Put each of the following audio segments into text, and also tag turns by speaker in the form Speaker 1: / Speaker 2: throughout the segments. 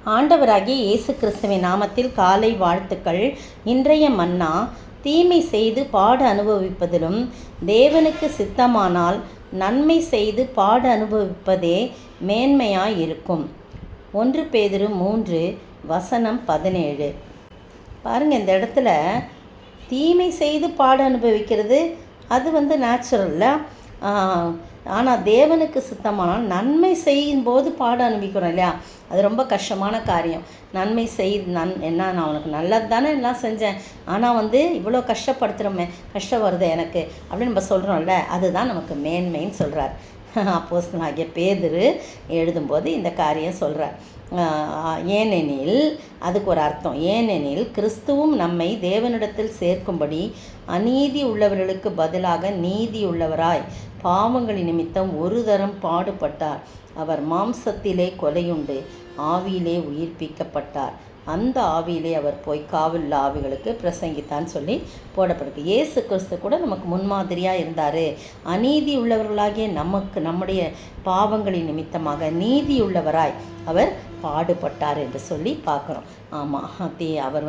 Speaker 1: ஆண்டவராகிய இயேசு கிறிஸ்துவின் நாமத்தில் காலை வாழ்த்துக்கள். இன்றைய மன்னா, தீமை செய்து பாடு அனுபவிப்பதிலும் தேவனுக்கு சித்தமானால் நன்மை செய்து பாடு அனுபவிப்பதே மேன்மையாயிருக்கும். 1 பேதுரு 3:17. பாருங்கள், இந்த இடத்துல தீமை செய்து பாடு அனுபவிக்கிறது அது நேச்சுரல்ல. ஆனால் தேவனுக்கு சித்தமானால் நன்மை செய்யும்போது பாடு அனுபவிக்கிறோம் இல்லையா, அது ரொம்ப கஷ்டமான காரியம். நன்மை என்ன, நான் உனக்கு நல்லது தானே எல்லாம் செஞ்சேன், ஆனால் இவ்வளோ கஷ்டப்படுத்துகிறோமே, கஷ்டம் வருது எனக்கு அப்படின்னு நம்ம சொல்கிறோம்ல, அதுதான் நமக்கு மேன்மைன்னு சொல்கிறார். அப்போஸ்தலனாகிய பேதுரு எழுதும்போது இந்த காரியம் சொல்கிறார். ஏனெனில், அதுக்கு ஒரு அர்த்தம், ஏனெனில் கிறிஸ்துவும் நம்மை தேவனிடத்தில் சேர்க்கும்படி அநீதி உள்ளவர்களுக்கு பதிலாக நீதி உள்ளவராய் பாவங்களின் நிமித்தம் ஒரு தரம் பாடுபட்டார். அவர் மாம்சத்திலே கொலையுண்டு ஆவியிலே உயிர்ப்பிக்கப்பட்டார். அந்த ஆவியிலே அவர் போய் காவல் ஆவிகளுக்கு பிரசங்கித்தான்னு சொல்லி போடப்பட்டிருக்கு. இயேசு கிறிஸ்து கூட நமக்கு முன்மாதிரியாக இருந்தார். அநீதி உள்ளவர்களாகிய நம்முடைய பாவங்களின் நிமித்தமாக நீதியுள்ளவராய் அவர் பாடுபட்டார் என்று சொல்லி பார்க்குறோம். ஆமாம், அவர்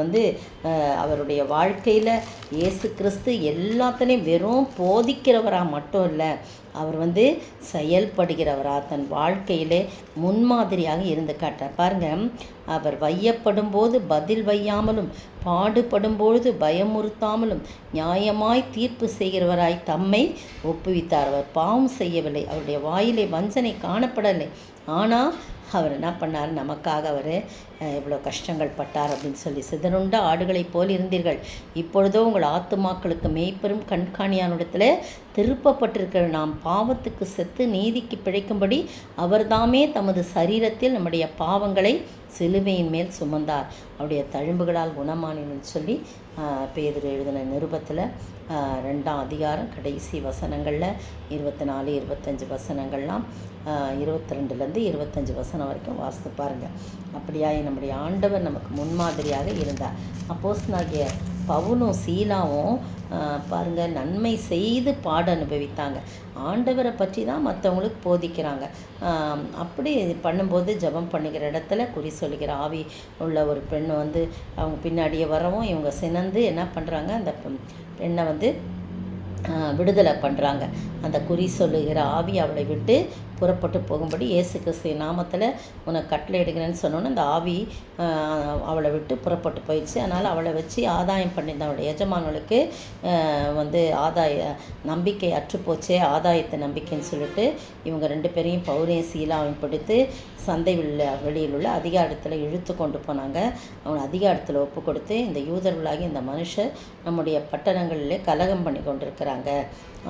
Speaker 1: அவருடைய வாழ்க்கையில் இயேசு கிறிஸ்து எல்லாத்துலேயும் வெறும் போதிக்கிறவராக மட்டும் இல்லை, அவர் செயல்படுகிறவராக தன் வாழ்க்கையிலே முன்மாதிரியாக இருந்து காட்டார். பாருங்கள், அவர் வையப்படும் போது பதில் வையாமலும் பாடுபடும் பொழுது பயமுறுத்தாமலும் நியாயமாய் தீர்ப்பு செய்கிறவராய் தம்மை ஒப்புவித்தார். அவர் பாவம் செய்யவில்லை, அவருடைய வாயிலே வஞ்சனை காணப்படலை. ஆனால் அவர் என்ன பண்ணார், நமக்காக அவர் இவ்வளோ கஷ்டங்கள் பட்டார் அப்படின்னு சொல்லி. சிதறுண்ட ஆடுகளைப் போல் இருந்தீர்கள், இப்பொழுதோ உங்கள் ஆத்துமாக்களுக்கு மெய்ப்பெரும் கண்காணியானிடத்தில் திருப்பப்பட்டிருக்கிற நாம் பாவத்துக்கு செத்து நீதிக்கு பிழைக்கும்படி அவர்தாமே தமது சரீரத்தில் நம்முடைய பாவங்களை சிலுவையின் மேல் சுமந்தார், அவருடைய தழும்புகளால் குணமானின்னு சொல்லி பேதுரு எழுதின நிருபத்தில் 2ஆம் அதிகாரம் கடைசி வசனங்களில் 24, 25 வசனங்கள்லாம் 22லேருந்து 25 வசனம் வரைக்கும் வாசித்து பாருங்கள். அப்படியாய் நம்முடைய ஆண்டவர் நமக்கு முன்மாதிரியாக இருந்தார். அப்போஸ்தலனாகிய பவுலும் சீலாவும் பாருங்கள், நன்மை செய்து பாடு அனுபவித்தாங்க. ஆண்டவரை பற்றி தான் மற்றவங்களுக்கு போதிக்கிறாங்க. அப்படி பண்ணும்போது ஜெபம் பண்ணுகிற இடத்துல குறி சொல்லுகிற ஆவி உள்ள ஒரு பெண் அவங்க பின்னாடியே வரவும் இவங்க சினந்து என்ன பண்ணுறாங்க, அந்த பெண்ணை விடுதலை பண்ணுறாங்க. அந்த குறி சொல்லுகிற ஆவி அவளை விட்டு புறப்பட்டு போகும்படி இயேசு கிறிஸ்து நாமத்தில் உனக்கு கட்டளை எடுக்கிறேன்னு சொன்னோன்னே அந்த ஆவி அவளை விட்டு புறப்பட்டு போயிடுச்சு. அதனால் அவளை வச்சு ஆதாயம் பண்ணியிருந்த அவளுடைய எஜமானர்களுக்கு நம்பிக்கை அற்றுப்போச்சே, ஆதாயத்தை நம்பிக்கைன்னு சொல்லிட்டு இவங்க 2 பேரையும் பவுலையும் சீலாவையும் பிடித்து சந்தை வெளியில் உள்ள அதிகாரத்தில் இழுத்து கொண்டு போனாங்க. அவனை அதிகாரத்தில் ஒப்பு கொடுத்து, இந்த யூதர்களாகி இந்த மனுஷர் நம்முடைய பட்டணங்களிலே கலகம் பண்ணி கொண்டிருக்கிறாங்க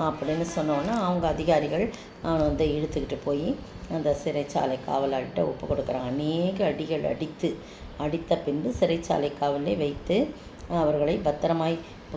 Speaker 1: அப்படின்னு சொன்னோன்னா அவங்க அதிகாரிகள் அவனை இழுத்துக்கிட்டு போய் அந்த சிறைச்சாலை காவலாளிகிட்ட ஒப்பு கொடுக்குறாங்க. அநேக அடிகள் அடித்த பின்பு சிறைச்சாலை காவலே வைத்து அவர்களை பத்திரமாய்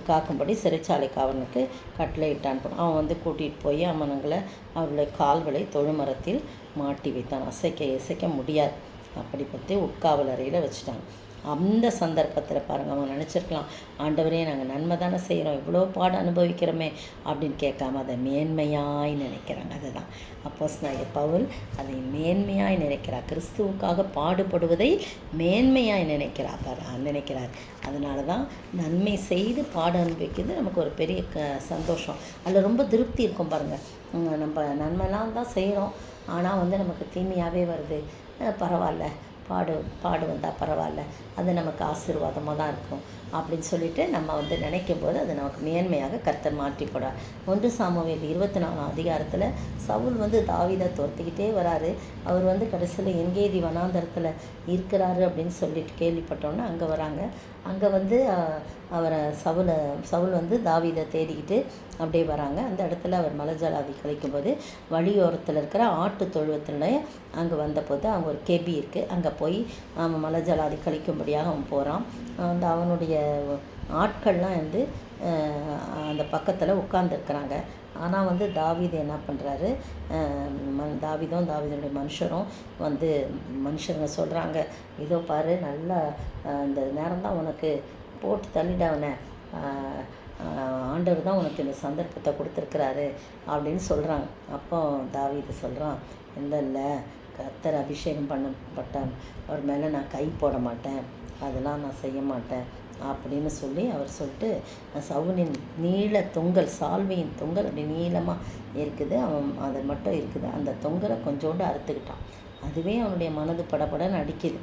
Speaker 1: காக்கும்படி சிறைச்சாலை காவலனுக்கு கட்டளையிட்டான். அவன் கூட்டிகிட்டு போய் அவர்களுடைய கால்களை தொழுமரத்தில் மாட்டி வைத்தான். அசைக்க முடியாது, அப்படி பற்றி உட்காவல் அறையில் வச்சுட்டாங்க. அந்த சந்தர்ப்பத்தில் பாருங்கள், அவன் நினச்சிருக்கலாம், ஆண்டவரே நாங்கள் நன்மை தானே செய்கிறோம், இவ்வளோ பாடு அனுபவிக்கிறோமே அப்படின்னு கேட்காம அதை மேன்மையாய் நினைக்கிறாங்க. அதுதான் அப்போஸ்தலனாகிய பவுல் அதை மேன்மையாய் நினைக்கிறார். கிறிஸ்துவுக்காக பாடுபடுவதை மேன்மையாய் நினைக்கிறார். அதனால தான் நன்மை செய்து பாடு அனுபவிக்கிறது நமக்கு ஒரு பெரிய சந்தோஷம், அதில் ரொம்ப திருப்தி இருக்கும். பாருங்கள், நம்ம நன்மைலாம் தான் செய்கிறோம், ஆனால் நமக்கு தீமையாகவே வருது, பரவாயில்ல, பாடு வந்தால் பரவாயில்ல, அது நமக்கு ஆசீர்வாதமாக தான் இருக்கும் அப்படின்னு சொல்லிட்டு நம்ம நினைக்கும் போது அது நமக்கு மேன்மையாக கர்த்தர் மாற்றி போடுறார். 1 சாமுவேல் 24ஆம் அதிகாரத்தில் சவுல் தாவீதை துரத்திக்கிட்டே வராரு. அவர் கடைசியில் எங்கேதி வனாந்தரத்தில் இருக்கிறாரு அப்படின்னு சொல்லிட்டு கேள்விப்பட்டோன்னே அங்கே வராங்க. அங்கே அவரை சவுல் தாவீதை தேடிக்கிட்டு அப்படியே வராங்க. அந்த இடத்துல அவர் மலஜலாதி கழிக்கும்போது வழியோரத்தில் இருக்கிற ஆட்டு தொழுவத்தில் அங்கே வந்தபோது அங்கே ஒரு கெபி இருக்குது, அங்கே போய் அவன் மலஜலாதி கழிக்கும்படியாக அவன் போகிறான். அவனுடைய ஆட்கள்லாம் அந்த பக்கத்தில் உட்கார்ந்துருக்குறாங்க. ஆனால் தாவீது என்ன பண்ணுறாரு, தாவீதனுடைய மனுஷரும் மனுஷங்க சொல்கிறாங்க, இதோ பாரு, நல்லா இந்த நேரம் தான் உனக்கு போட்டு தள்ளிடவனை, ஆண்டவர் தான் உனக்கு இந்த சந்தர்ப்பத்தை கொடுத்துருக்குறாரு அப்படின்னு சொல்கிறாங்க. அப்போ தாவீது சொல்கிறான், இல்லை கர்த்தர் அபிஷேகம் பண்ணப்பட்ட அவர் மேலே நான் கை போட மாட்டேன், அதெல்லாம் நான் செய்ய மாட்டேன் அப்படின்னு சொல்லி அவர் சொல்லிட்டு சவுலின் நீள தொங்கல், சால்வையின் தொங்கல் அப்படி நீளமாக இருக்குது, அவன் அதை மட்டும் இருக்குது, அந்த தொங்கலை கொஞ்சோண்டு அறுத்துக்கிட்டான். அதுவே அவனுடைய மனது படபடன்னு அடிக்குது.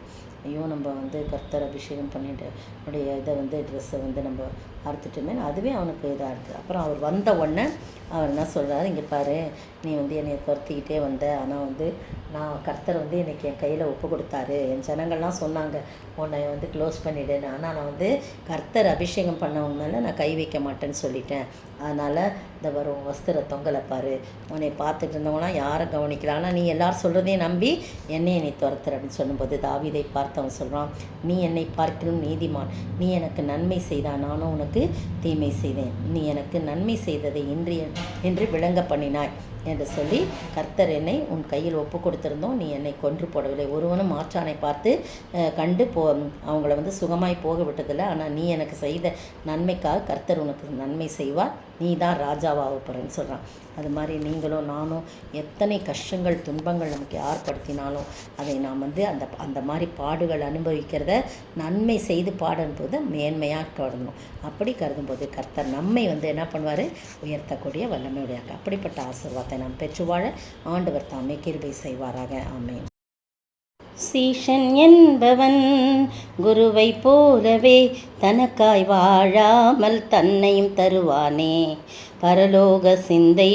Speaker 1: ஐயோ, நம்ம வந்து கர்த்தர் அபிஷேகம் பண்ணிட்டு அவனுடைய இதை ட்ரெஸ்ஸை நம்ம அறுத்துட்டோமே, அதுவே அவனுக்கு இதாக இருக்குது. அப்புறம் அவர் வந்த உடனே அவர் என்ன சொல்கிறாரு, இங்கே பாரு, நீ என்னை துரத்திக்கிட்டே வந்த, ஆனால் நான் கர்த்தர் இன்றைக்கி என் கையில் ஒப்பு கொடுத்தாரு. என் ஜனங்கள்லாம் சொன்னாங்க உன்னை க்ளோஸ் பண்ணிவிடுன்னு, ஆனால் நான் கர்த்தர் அபிஷேகம் பண்ணவங்க மேலே நான் கை வைக்க மாட்டேன்னு சொல்லிட்டேன். அதனால் இந்த வரும் வஸ்திர தொங்கலை பாரு, உன்னை பார்த்துட்டு இருந்தவங்களாம் யாரை கவனிக்கலாம், ஆனால் நீ எல்லோரும் சொல்கிறதையும் நம்பி என்னை துரத்துற அப்படின்னு சொல்லும்போது தாவீதை பார்த்தவன் சொல்கிறான், நீ என்னை பார்க்கணும் நீதிமான், நீ எனக்கு நன்மை செய்தான், நானும் உனக்கு தீமை செய்தேன், நீ எனக்கு நன்மை செய்ததை என்று விளங்க பண்ணினாய் என்று சொல்லி, கர்த்தர் என்னை உன் கையில் ஒப்பு கொடுத்திருந்தோம், நீ என்னை கொன்று போடவில்லை. ஒருவனும் மாற்றானை பார்த்து கண்டு அவங்கள சுகமாய் போக விட்டதில்லை, ஆனால் நீ எனக்கு செய்த நன்மைக்காக கர்த்தர் உனக்கு நன்மை செய்வார், நீ தான் ராஜாவாக போகிறேன்னு சொல்கிறான். அது மாதிரி நீங்களும் நானும் எத்தனை கஷ்டங்கள் துன்பங்கள் நமக்கு ஏற்படுத்தினாலும் அதை நாம் அந்த மாதிரி பாடுகள் அனுபவிக்கிறத நன்மை செய்து பாடும்போது மேன்மையாக கருதணும். அப்படி கருதும்போது கர்த்தர் நம்மை என்ன பண்ணுவார், உயர்த்தக்கூடிய வல்லமையுடையாக்க. அப்படிப்பட்ட ஆசீர்வாதத்தை நாம் பெற்று வாழ ஆண்டவர் தாமே கிருபை செய்வாராக. ஆமென். சீஷன் என்பவன் குருவை போலவே தனக்காய் வாழாமல் தன்னையும் தருவானே, பரலோக சிந்தை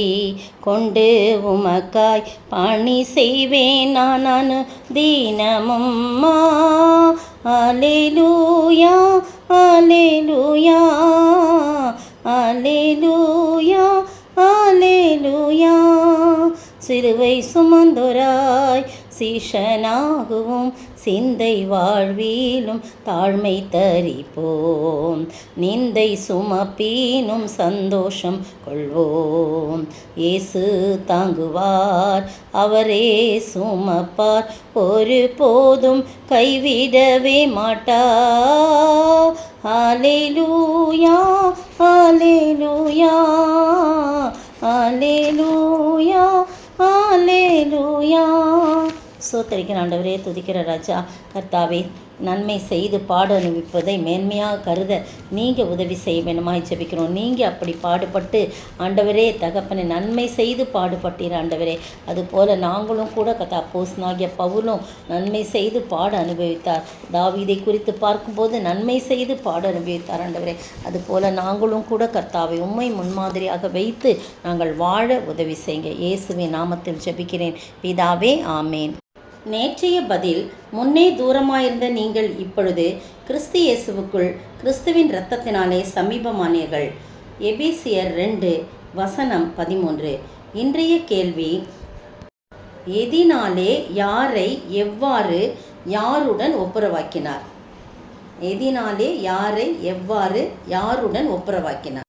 Speaker 1: கொண்டு உமக்காய் பணி செய்வேன் நான் தீனமும். அல்லேலூயா அல்லேலூயா அல்லேலூயா அல்லேலூயா. சிலுவை சுமந்தோராய் சீஷனாகவும் சிந்தை வாழ்விலும் தாழ்மை தரிப்போம், நிந்தை சுமப்பீனும் சந்தோஷம் கொள்வோம். இயேசு தாங்குவார், அவரே சுமப்பார், ஒரு போதும் கைவிடவே மாட்டார். அல்லேலூயா அல்லேலூயா அல்லேலூயா அல்லேலூயா. சோத்தரிக்கிற ஆண்டவரே, துதிக்கிற ராஜா கர்த்தாவே, நன்மை செய்து பாடு அனுபவிப்பதை மேன்மையாக கருத நீங்கள் உதவி செய்ய வேணுமாய் ஜெபிக்கிறோம். நீங்கள் அப்படி பாடுபட்டு ஆண்டவரே தகப்பனை நன்மை செய்து பாடுபட்டீர் ஆண்டவரே. அதுபோல் நாங்களும் கூட அப்போஸ்தலனாகிய பவுலும் நன்மை செய்து பாடு அனுபவித்தார். தாவீதை குறித்து பார்க்கும்போது நன்மை செய்து பாடு அனுபவித்தார் ஆண்டவரே. அதுபோல் நாங்களும் கூட கர்த்தாவை உம்மை முன்மாதிரியாக வைத்து நாங்கள் வாழ உதவி செய்யுங்க. இயேசுவின் நாமத்தில் ஜெபிக்கிறேன் பிதாவே, ஆமேன். நேற்றைய பதில், முன்னே தூரமாயிருந்த நீங்கள் இப்பொழுது கிறிஸ்து இயேசுவுக்குள் கிறிஸ்துவின் இரத்தத்தினாலே சமீபமானீர்கள். எபேசியர் 2:13. இன்றைய கேள்வி, எதினாலே யாரை எவ்வாறு யாருடன் ஒப்புரவாக்கினார்? எதினாலே யாரை எவ்வாறு யாருடன் ஒப்புரவாக்கினார்?